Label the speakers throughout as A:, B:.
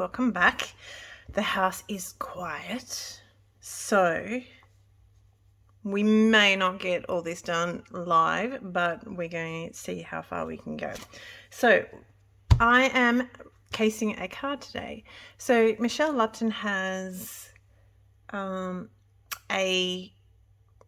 A: welcome back. The house is quiet, so we may not get all this done live, but we're going to see how far we can go. So I am casing a card today. So Michelle Lupton has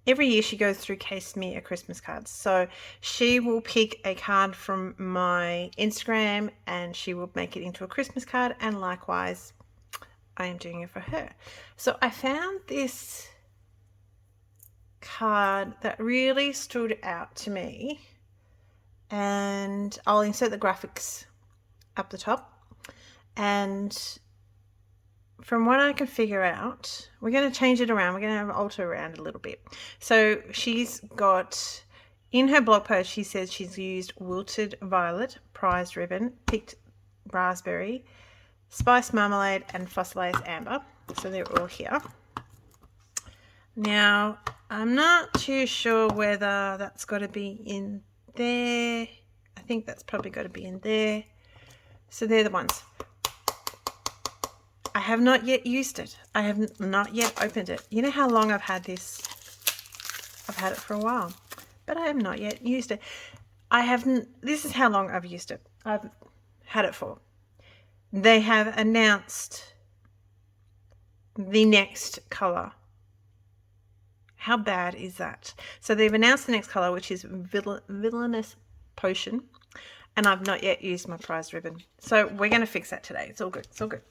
A: every year she goes through Case Me a Christmas card. So she will pick a card from my Instagram and she will make it into a Christmas card, and likewise I am doing it for her. So I found this card that really stood out to me, and I'll insert the graphics up the top. And from what I can figure out, we're going to change it around. We're going to alter around a little bit. So she's got, in her blog post, she says she's used wilted violet, prized ribbon, picked raspberry, spiced marmalade, and fossilized amber. So they're all here. Now, I'm not too sure whether that's got to be in there. I think that's probably got to be in there. So they're the ones. I have not yet used it. I have not yet opened it. You know how long I've had this? I've had it for a while, but I have not yet used it. This is how long I've used it. I've had it for. They have announced the next color. How bad is that? So they've announced the next color, which is Villainous Potion, and I've not yet used my prized ribbon. So we're going to fix that today. It's all good. It's all good.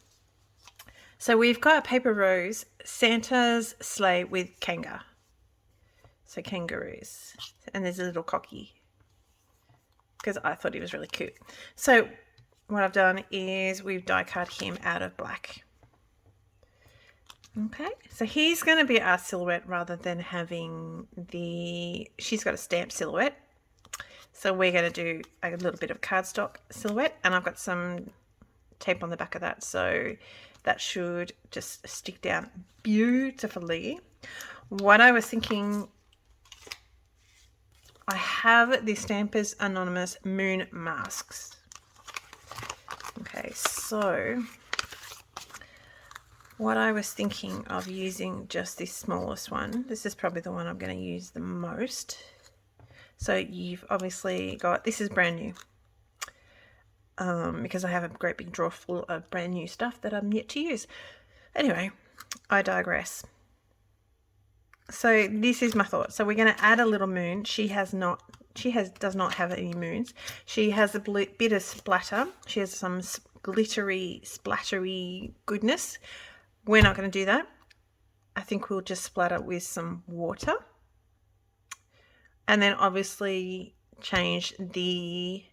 A: So we've got Paper Rose, Santa's sleigh with Kanga. So kangaroos. And there's a little cocky, because I thought he was really cute. So what I've done is we've die cut him out of black. Okay, so he's going to be our silhouette rather than having she's got a stamped silhouette. So we're going to do a little bit of cardstock silhouette, and I've got some tape on the back of that, so that should just stick down beautifully. What I was thinking, I have the Stampers Anonymous Moon Masks. Okay, so what I was thinking of using just this smallest one. This is probably the one I'm going to use the most. So you've obviously got, this is brand new. Because I have a great big drawer full of brand new stuff that I'm yet to use. Anyway, I digress. So this is my thought. So we're going to add a little moon. She does not have any moons. She has a bit of splatter. She has some glittery, splattery goodness. We're not going to do that. I think we'll just splatter with some water. And then obviously change the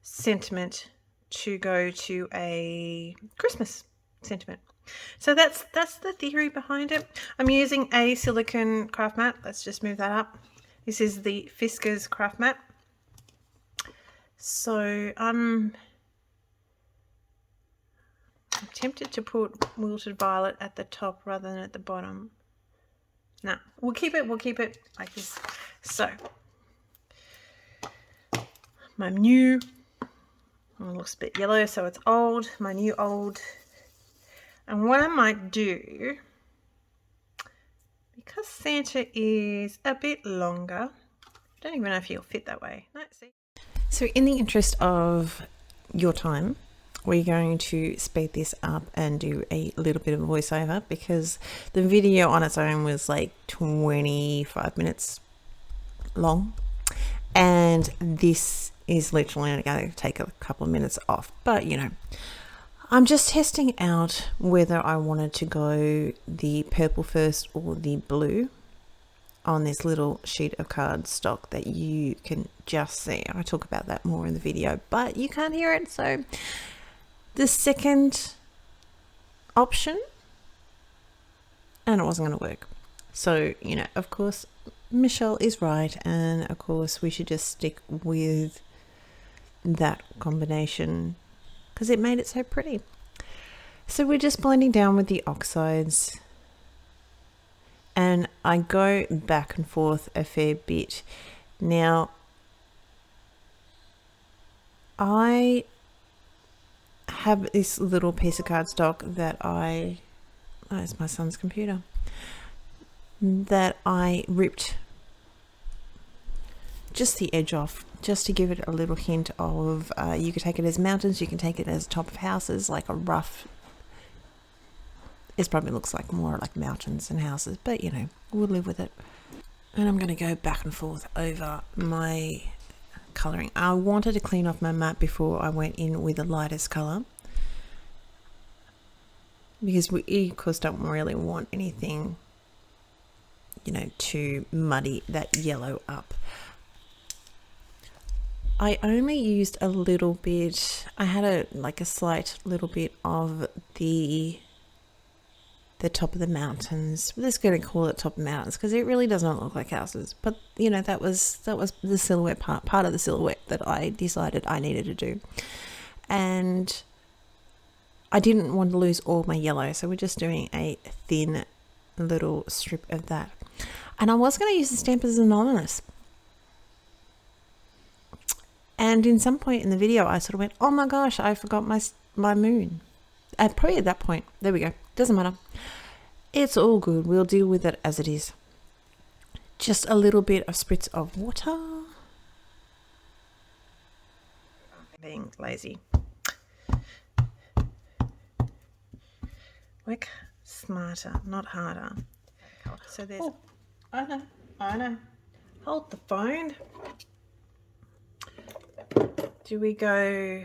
A: sentiment to go to a Christmas sentiment. So that's the theory behind it. I'm using a silicone craft mat. Let's just move that up. This is the Fiskars craft mat. So I'm tempted to put wilted violet at the top rather than at the bottom. No, we'll keep it like this. So my new, it looks a bit yellow, so it's old, my new old. And what I might do, because Santa is a bit longer, I don't even know if he'll fit that way. Let's see. So in the interest of your time, we're going to speed this up and do a little bit of a voiceover, because the video on its own was like 25 minutes long, and this is literally only going to take a couple of minutes off. But you know, I'm just testing out whether I wanted to go the purple first or the blue on this little sheet of cardstock that you can just see. I talk about that more in the video, but you can't hear it. So the second option, and it wasn't going to work. So, you know, of course, Michelle is right, and of course we should just stick with that combination because it made it so pretty. So we're just blending down with the oxides, and I go back and forth a fair bit. Now, I have this little piece of cardstock that oh, it's my son's computer, that I ripped just the edge off, just to give it a little hint of, you could take it as mountains, you can take it as top of houses, like a rough, it probably looks like more like mountains and houses, but you know, we'll live with it. And I'm going to go back and forth over my colouring. I wanted to clean off my mat before I went in with the lightest colour, because we of course don't really want anything, you know, to muddy that yellow up. I only used a little bit. I had a slight little bit of the top of the mountains. We're just going to call it top of the mountains because it really does not look like houses. But you know, that was the silhouette part of the silhouette that I decided I needed to do, and I didn't want to lose all my yellow, so we're just doing a thin little strip of that. And I was going to use the Stampers Anonymous. And in some point in the video, I sort of went, oh my gosh, I forgot my moon. Probably at that point. There we go. Doesn't matter. It's all good. We'll deal with it as it is. Just a little bit of spritz of water. Being lazy. Work smarter, not harder. So there's... Oh, I know. Hold the phone. Do we go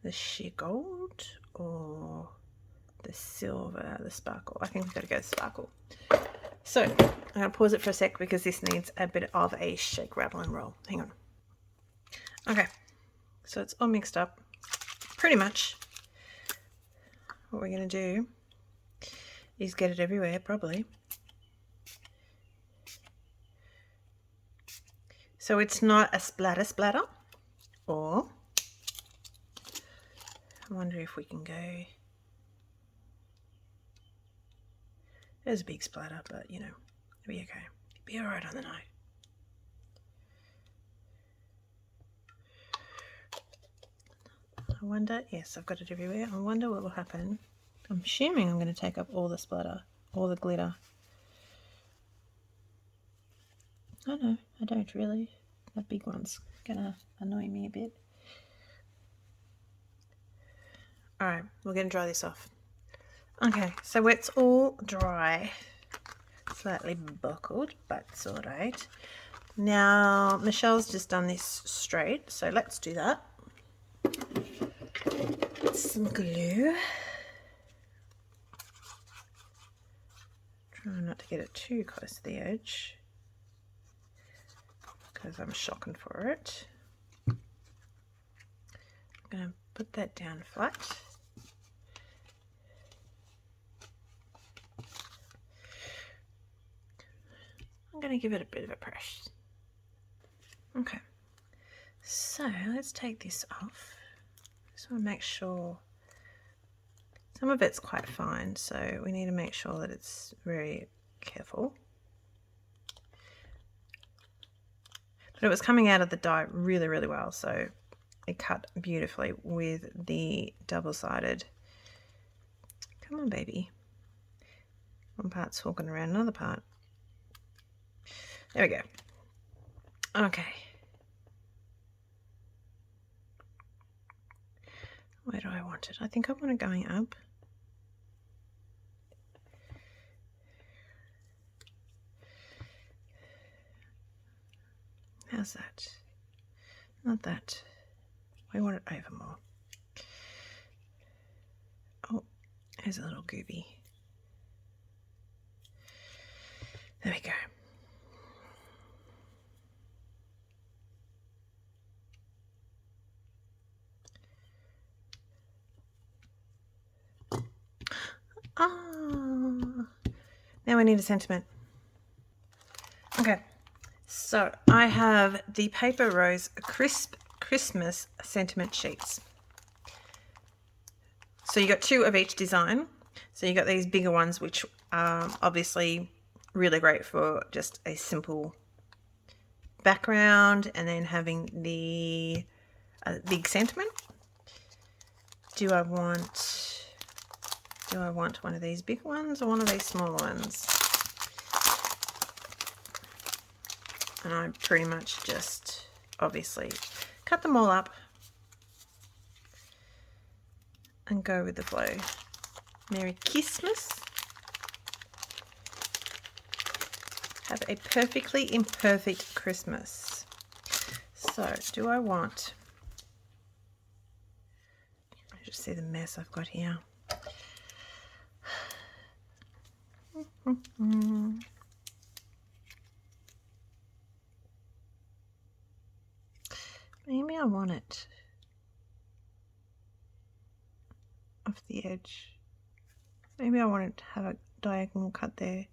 A: the sheer gold or the silver, the sparkle? I think we've got to go sparkle. So I'm going to pause it for a sec because this needs a bit of a shake, rattle and roll. Hang on. Okay, so it's all mixed up pretty much. What we're going to do is get it everywhere, probably. So it's not a splatter, or I wonder if we can go, there's a big splatter, but you know, it'll be okay. It'll be all right on the night. I wonder, yes, I've got it everywhere. I wonder what will happen. I'm assuming I'm going to take up all the splatter, all the glitter. Oh no, I don't really. That big one's gonna annoy me a bit. Alright, we're gonna dry this off. Okay, so it's all dry. Slightly buckled, but it's alright. Now, Michelle's just done this straight, so let's do that. Some glue. Try not to get it too close to the edge, because I'm shocking for it. I'm going to put that down flat. I'm going to give it a bit of a press. Okay, so let's take this off. Just want to make sure, some of it's quite fine, so we need to make sure that it's very careful. But it was coming out of the die really, really well, so it cut beautifully with the double-sided. Come on, baby. One part's hooking around another part. There we go. Okay. Where do I want it? I think I want it going up. How's that? Not that. I want it over more. Oh, there's a little gooby. There we go. Ah, now we need a sentiment. Okay, so I have the Paper Rose Crisp Christmas sentiment sheets. So you got two of each design. So you got these bigger ones, which are obviously really great for just a simple background, and then having the a big sentiment. Do I want one of these big ones or one of these smaller ones? And I pretty much just obviously cut them all up and go with the flow. Merry Christmas. Have a perfectly imperfect Christmas. So, do I want... I just see the mess I've got here. Maybe I want it off the edge. Maybe I want it to have a diagonal cut there.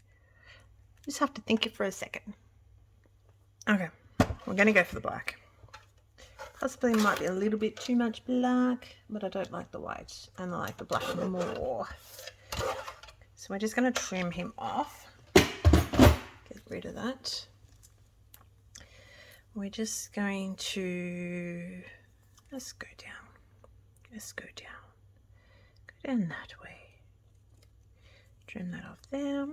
A: Just have to think it for a second. Okay, we're going to go for the black. Possibly might be a little bit too much black, but I don't like the white and I like the black more. So we're just going to trim him off. Get rid of that. We're just going to, let's go down. Let's go down. Go down that way. Trim that off there.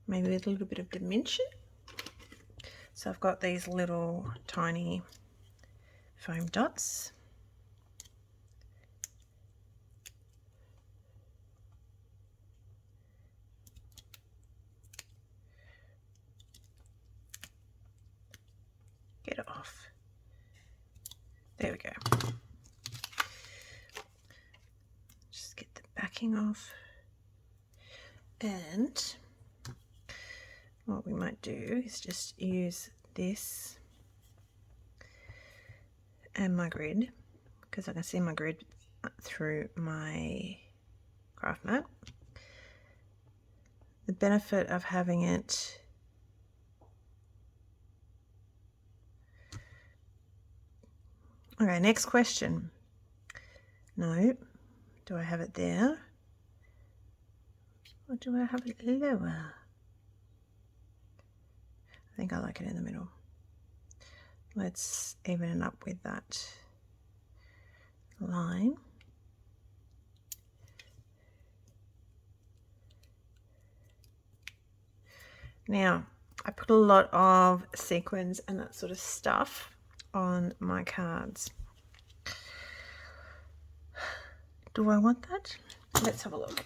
A: Maybe with a little bit of dimension. So I've got these little tiny foam dots. Get it off. There we go. Just get the backing off. And what we might do is just use this and my grid, because I can see my grid through my craft mat. The benefit of having it okay, next question. No, do I have it there or do I have it lower? I think I like it in the middle. Let's even it up with that line. Now, I put a lot of sequins and that sort of stuff on my cards. Do I want that? Let's have a look.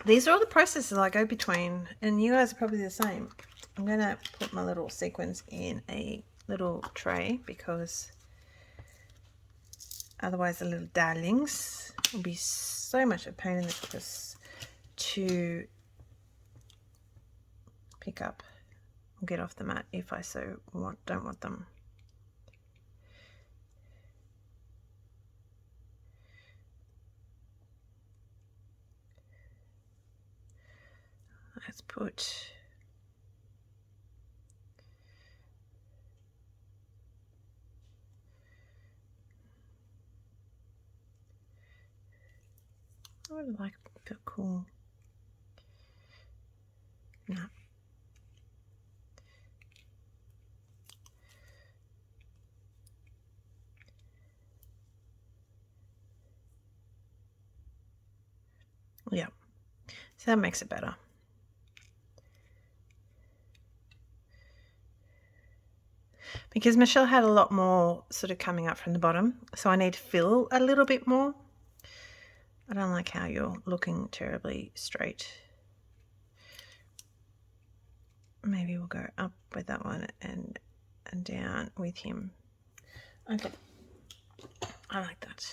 A: These are all the processes I go between, and you guys are probably the same. I'm going to put my little sequins in a little tray because otherwise the little darlings will be so much a pain in the puss to pick up or get off the mat if I don't want them. Let's put I would like a bit cool. No. Yeah. So that makes it better. Because Michelle had a lot more sort of coming up from the bottom, so I need to fill a little bit more. I don't like how you're looking terribly straight. Maybe we'll go up with that one and down with him. Okay, I like that.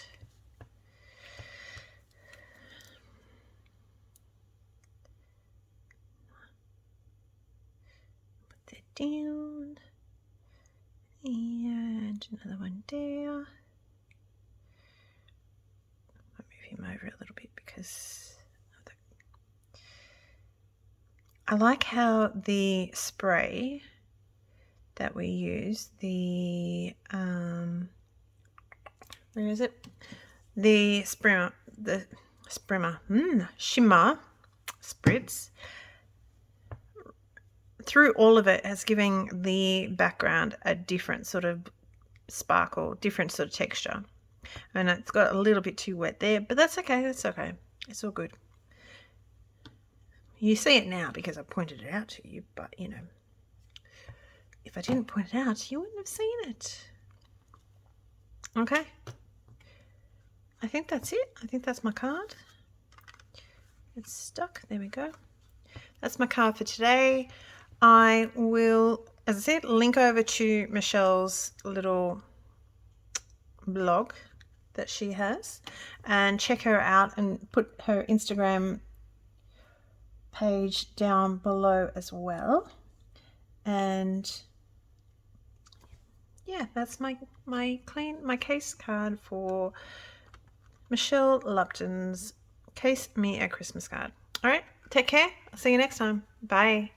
A: Put that down. And another one there. I'll move him over a little bit because of the... I like how the spray that we use, the where is it? The shimmer spritz. through all of it has given the background a different sort of sparkle, different sort of texture. And it's got a little bit too wet there, but that's okay. That's okay. It's all good. You see it now because I pointed it out to you, but you know, if I didn't point it out, you wouldn't have seen it. Okay. I think that's it. I think that's my card. It's stuck. There we go. That's my card for today. I will, as I said, link over to Michelle's little blog that she has and check her out, and put her Instagram page down below as well. And yeah, that's my case card for Michelle Lupton's Case Me a Christmas Card. All right, take care. I'll see you next time. Bye.